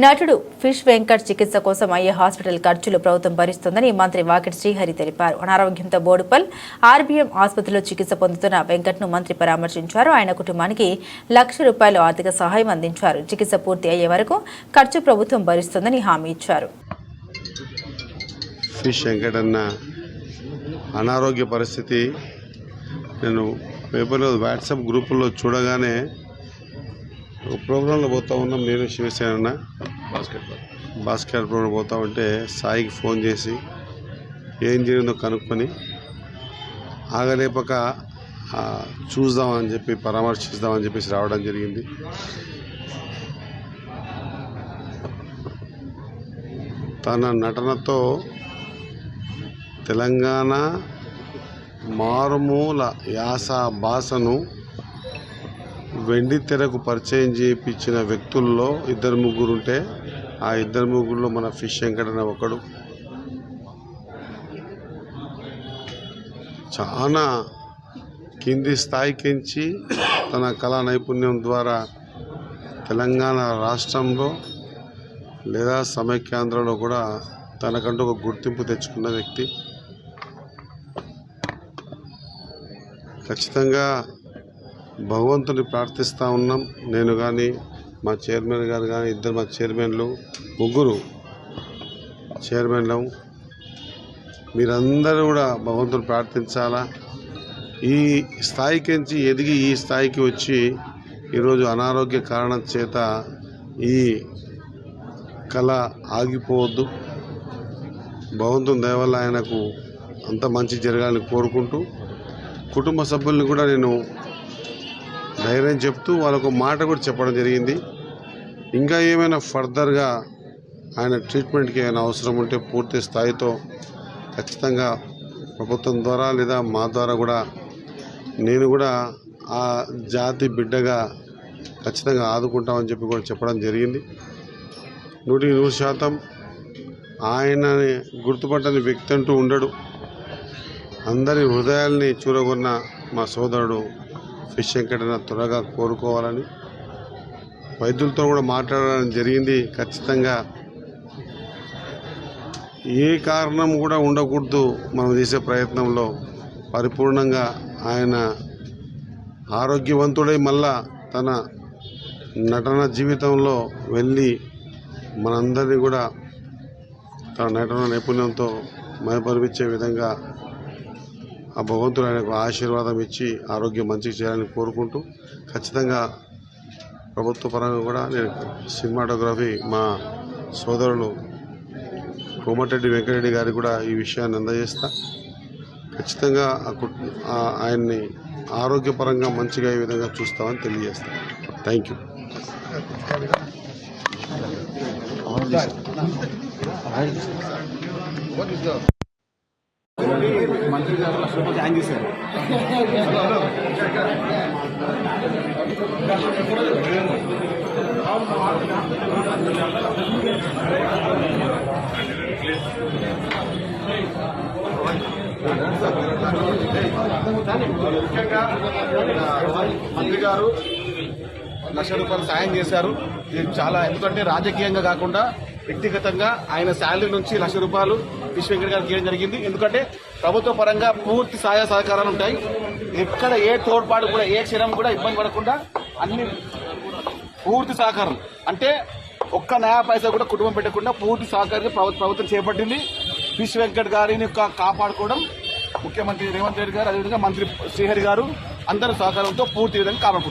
నటుడు ఫిష్ వెంకట్ చికిత్స కోసం అయ్యే హాస్పిటల్ ఖర్చులు ప్రభుత్వం భరిస్తుందని మంత్రి వాకిటి శ్రీహరి తెలిపారు. అనారోగ్యంతో బోడుపల్ ఆర్బీఎం ఆసుపత్రిలో చికిత్స పొందుతున్న వెంకట్ను మంత్రి పరామర్శించారు. ఆయన కుటుంబానికి ₹1,00,000 ఆర్థిక సహాయం అందించారు. చికిత్స పూర్తి అయ్యే వరకు ఖర్చు ప్రభుత్వం భరిస్తుందని హామీ ఇచ్చారు. ఫిష్ వెంకట్ అన్న అనారోగ్య పరిస్థితి నేను పేపర్లో వాట్సాప్ గ్రూపుల్లో చూడగానే ఒక ప్రోగ్రాంలో పోతా ఉన్నాం. నేను శివసేన బాస్కెట్ ప్రోగ్రాం పోతా ఉంటే సాయికి ఫోన్ చేసి ఏం జరిగిందో కనుక్కొని ఆగలేపక చూద్దామని చెప్పి పరామర్శిద్దామని చెప్పేసి రావడం జరిగింది. తన నటనతో తెలంగాణ మారుమూల యాస భాషను వెండి తెరకు పరిచయం చేయించిన వ్యక్తుల్లో 2-3 ఉంటే ఆ 2-3లో మన ఫిష్ వెంకట్ అనే ఒకడు. చాలా కింది స్థాయికించి తన కళా నైపుణ్యం ద్వారా తెలంగాణ రాష్ట్రంలో లేదా సమైక్యాంధ్రలో కూడా తనకంటూ ఒక గుర్తింపు తెచ్చుకున్న వ్యక్తి. ఖచ్చితంగా భగవంతుని ప్రార్థిస్తూ ఉన్నాం. నేను కానీ మా చైర్మన్ గారు కానీ మా చైర్మన్లు 3 చైర్మన్లు మీరందరూ కూడా భగవంతుని ప్రార్థించాలా. ఈ స్థాయికించి ఎదిగి ఈ స్థాయికి వచ్చి ఈరోజు అనారోగ్య కారణం చేత ఈ కళ ఆగిపోవద్దు. భగవంతుని దయ వల్ల ఆయనకు అంత మంచి జరగాలని కోరుకుంటూ కుటుంబ సభ్యుల్ని కూడా నేను ధైర్యం చెప్తూ వాళ్ళకు మాట కూడా చెప్పడం జరిగింది. ఇంకా ఏమైనా ఫర్దర్గా ఆయన ట్రీట్మెంట్కి ఏమైనా అవసరం ఉంటే పూర్తి స్థాయితో ఖచ్చితంగా ప్రభుత్వం ద్వారా లేదా మా ద్వారా కూడా నేను కూడా ఆ జాతి బిడ్డగా ఖచ్చితంగా ఆదుకుంటామని చెప్పి కూడా చెప్పడం జరిగింది. 100% ఆయనని గుర్తుపట్టని వ్యక్తి అంటూ ఉండడు. అందరి హృదయాల్ని చూరగొన్న మా సోదరుడు ఫిష్ వెంకట్ త్వరగా కోరుకోవాలని వైద్యులతో కూడా మాట్లాడడం జరిగింది. ఖచ్చితంగా ఏ కారణం కూడా ఉండకూడదు మనం చేసే ప్రయత్నంలో. పరిపూర్ణంగా ఆయన ఆరోగ్యవంతుడై మళ్ళా తన నటన జీవితంలో వెళ్ళి మనందరినీ కూడా తన నటన నైపుణ్యంతో మైమరిపించే విధంగా ఆ భగవంతుడు ఆయనకు ఆశీర్వాదం ఇచ్చి ఆరోగ్యం మంచిగా చేయాలని కోరుకుంటూ ఖచ్చితంగా ప్రభుత్వ పరంగా కూడా నేను సినిమాటోగ్రఫీ మా సోదరులు కోమటిరెడ్డి వెంకటరెడ్డి గారికి కూడా ఈ విషయాన్ని అందజేస్తా. ఖచ్చితంగా ఆయన్ని ఆరోగ్యపరంగా మంచిగా ఈ విధంగా చూస్తామని తెలియజేస్తాను. Thank you. మంత్రి గారు ₹1,00,000 జాయిన్ చేశారు. ముఖ్యంగా మంత్రి గారు ₹1,00,000 సాయం చేశారు. ఇది చాలా, ఎందుకంటే రాజకీయంగా కాకుండా వ్యక్తిగతంగా ఆయన శాలరీ నుంచి ₹1,00,000 ఫిష్ వెంకట్ గారికి ఇవ్వడం జరిగింది. ఎందుకంటే ప్రభుత్వ పరంగా పూర్తి సహాయ సహకారాలు ఉంటాయి. ఎక్కడ ఏ తోడ్పాటు కూడా ఏ క్షణం కూడా ఇబ్బంది పడకుండా అన్ని పూర్తి సహకారం, అంటే ఒక్క నయా పైసా కూడా కుటుంబం పెట్టకుండా పూర్తి సహకారం ప్రభుత్వం చేపట్టింది. ఫిష్ వెంకట్ గారిని కాపాడుకోవడం ముఖ్యమంత్రి రేవంత్ రెడ్డి గారు, అదేవిధంగా మంత్రి శ్రీహరి గారు అందరి సహకారంతో పూర్తి విధంగా కాపాడుకుంటారు.